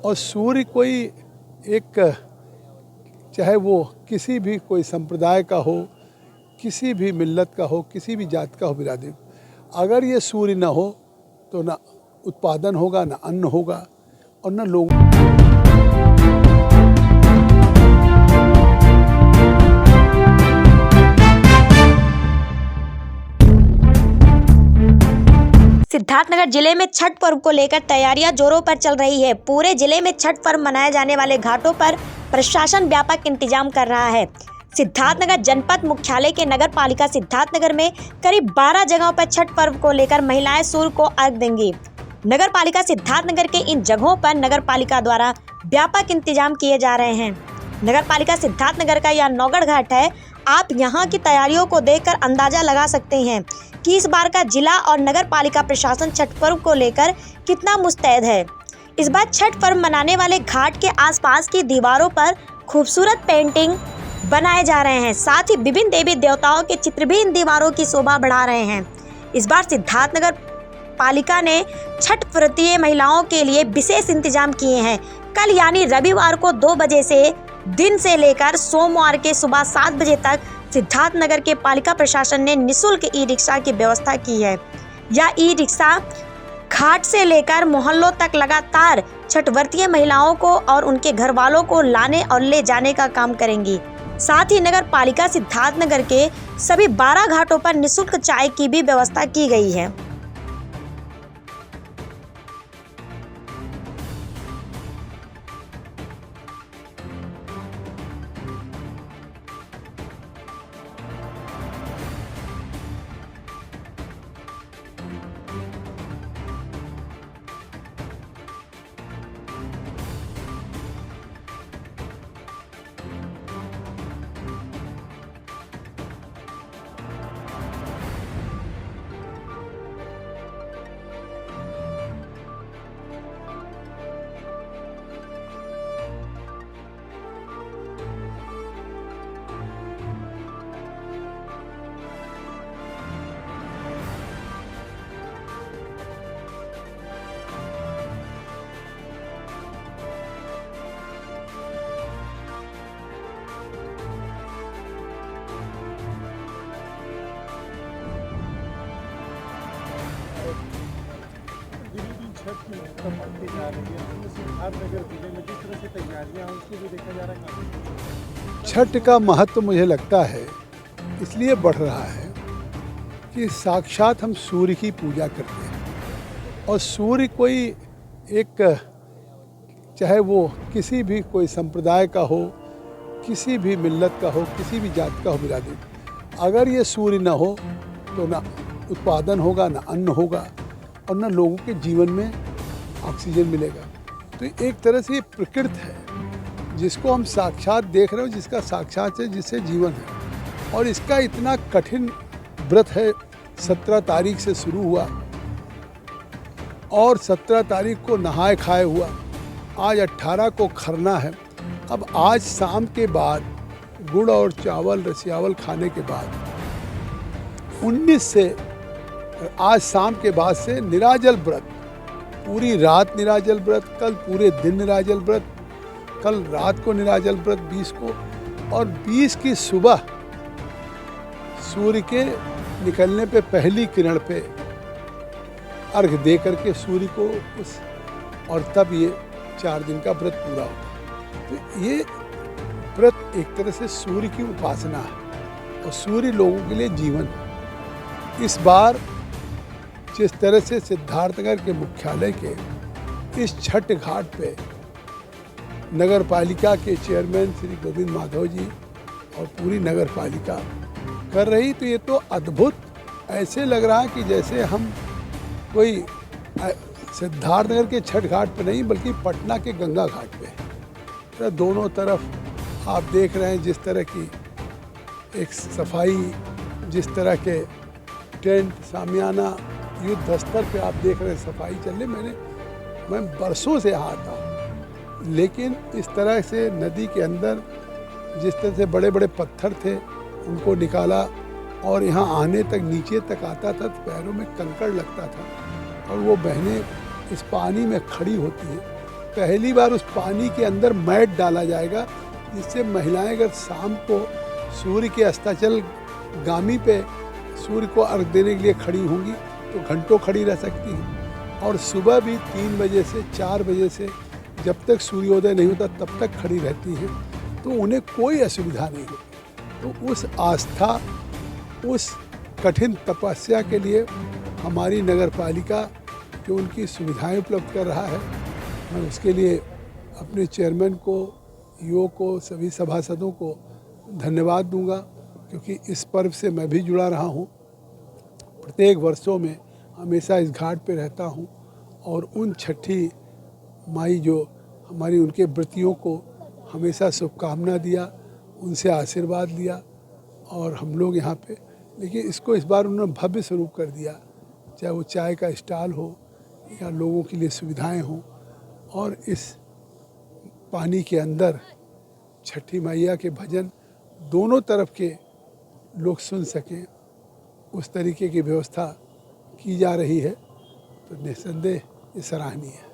और सूर्य कोई एक, चाहे वो किसी भी कोई संप्रदाय का हो, किसी भी मिल्लत का हो, किसी भी जात का हो, बिरादरी, अगर ये सूर्य ना हो तो ना उत्पादन होगा, ना अन्न होगा और ना लोग। सिद्धार्थनगर जिले में छठ पर्व को लेकर तैयारियां जोरों पर चल रही है। पूरे जिले में छठ पर्व मनाए जाने वाले घाटों पर प्रशासन व्यापक इंतजाम कर रहा है। सिद्धार्थनगर जनपद मुख्यालय के नगर पालिका सिद्धार्थनगर में करीब 12 जगहों पर छठ पर्व को लेकर महिलाएं सूर्य को अर्घ देंगी। नगर पालिका सिद्धार्थनगर के इन जगहों पर नगर पालिका द्वारा व्यापक इंतजाम किए जा रहे हैं। नगर पालिका सिद्धार्थनगर का यह नौगढ़ घाट है। आप यहाँ की तैयारियों को देखकर अंदाजा लगा सकते हैं कि इस बार का जिला और नगर पालिका प्रशासन छठ पर्व को लेकर कितना मुस्तैद है। इस बार छठ पर्व मनाने वाले घाट के आसपास की दीवारों पर खूबसूरत पेंटिंग बनाए जा रहे हैं। साथ ही विभिन्न देवी देवताओं के चित्र भी इन दीवारों की शोभा बढ़ा रहे हैं। इस बार सिद्धार्थनगर पालिका ने छठ व्रतीय महिलाओं के लिए विशेष इंतजाम किए हैं। कल यानी रविवार को 2 बजे से दिन से लेकर सोमवार के सुबह 7 बजे तक सिद्धार्थनगर के पालिका प्रशासन ने निःशुल्क ई रिक्शा की व्यवस्था की है। यह ई रिक्शा घाट से लेकर मोहल्लों तक लगातार छठ व्रतीय महिलाओं को और उनके घर वालों को लाने और ले जाने का काम करेंगी। साथ ही नगर पालिका सिद्धार्थनगर के सभी 12 घाटों पर निःशुल्क चाय की भी व्यवस्था की गई है। छठ का महत्व मुझे लगता है इसलिए बढ़ रहा है कि साक्षात हम सूर्य की पूजा करते हैं और सूर्य कोई एक, चाहे वो किसी भी कोई संप्रदाय का हो, किसी भी मिल्लत का हो, किसी भी जात का हो, बिरादरी, अगर ये सूर्य ना हो तो ना उत्पादन होगा, ना अन्न होगा और ना लोगों के जीवन में ऑक्सीजन मिलेगा। तो एक तरह से ये प्रकृति है जिसको हम साक्षात देख रहे हो, जिसका साक्षात है, जिससे जीवन है। और इसका इतना कठिन व्रत है, 17 तारीख से शुरू हुआ और 17 तारीख को नहाए खाए हुआ। आज 18 को खरना है। अब आज शाम के बाद गुड़ और चावल रसियावल खाने के बाद 19 से आज शाम के बाद से निराजल व्रत, पूरी रात निराजल व्रत, कल पूरे दिन निराजल व्रत, कल रात को निराजल व्रत 20 को, और 20 की सुबह सूर्य के निकलने पे पहली किरण पे अर्घ दे करके सूर्य को उस, और तब ये 4 दिन का व्रत पूरा होता है। तो ये व्रत एक तरह से सूर्य की उपासना है और सूर्य लोगों के लिए जीवन है। इस बार जिस तरह से सिद्धार्थनगर के मुख्यालय के इस छठ घाट पे नगर पालिका के चेयरमैन श्री गोविंद माधव जी और पूरी नगर पालिका कर रही, तो ये तो अद्भुत ऐसे लग रहा है कि जैसे हम कोई सिद्धार्थनगर के छठ घाट पे नहीं बल्कि पटना के गंगा घाट पे। तो दोनों तरफ आप देख रहे हैं जिस तरह की एक सफाई, जिस तरह के टेंट सामियाना, युद्ध स्तर पे आप देख रहे हैं सफाई चल रही। मैं बरसों से यहाँ आता हूँ, लेकिन इस तरह से नदी के अंदर जिस तरह से बड़े बड़े पत्थर थे उनको निकाला और यहाँ आने तक नीचे तक आता था तो पैरों में कंकड़ लगता था और वो बहनें इस पानी में खड़ी होती हैं पहली बार उस पानी के अंदर मैट डाला जाएगा, जिससे महिलाएं अगर शाम को सूर्य के अस्ताचल गामी पे सूर्य को अर्घ देने के लिए खड़ी होंगी तो घंटों खड़ी रह सकती हैं, और सुबह भी 3 बजे से 4 बजे से जब तक सूर्योदय नहीं होता तब तक खड़ी रहती हैं, तो उन्हें कोई असुविधा नहीं होती। तो उस आस्था, उस कठिन तपस्या के लिए हमारी नगर पालिका जो उनकी सुविधाएं उपलब्ध कर रहा है, मैं उसके लिए अपने चेयरमैन को, ईओ को, सभी सभासदों को धन्यवाद दूंगा, क्योंकि इस पर्व से मैं भी जुड़ा रहा हूं। प्रत्येक वर्षों में हमेशा इस घाट पे रहता हूं और उन छठी माई जो हमारी उनके व्रतियों को हमेशा शुभकामना दिया, उनसे आशीर्वाद लिया, और हम लोग यहाँ पे, लेकिन इसको इस बार उन्होंने भव्य स्वरूप कर दिया, चाहे वो चाय का स्टॉल हो या लोगों के लिए सुविधाएं हों, और इस पानी के अंदर छठी मैया के भजन दोनों तरफ के लोग सुन सकें, उस तरीके की व्यवस्था की जा रही है, तो निस्संदेह ये सराहनीय है।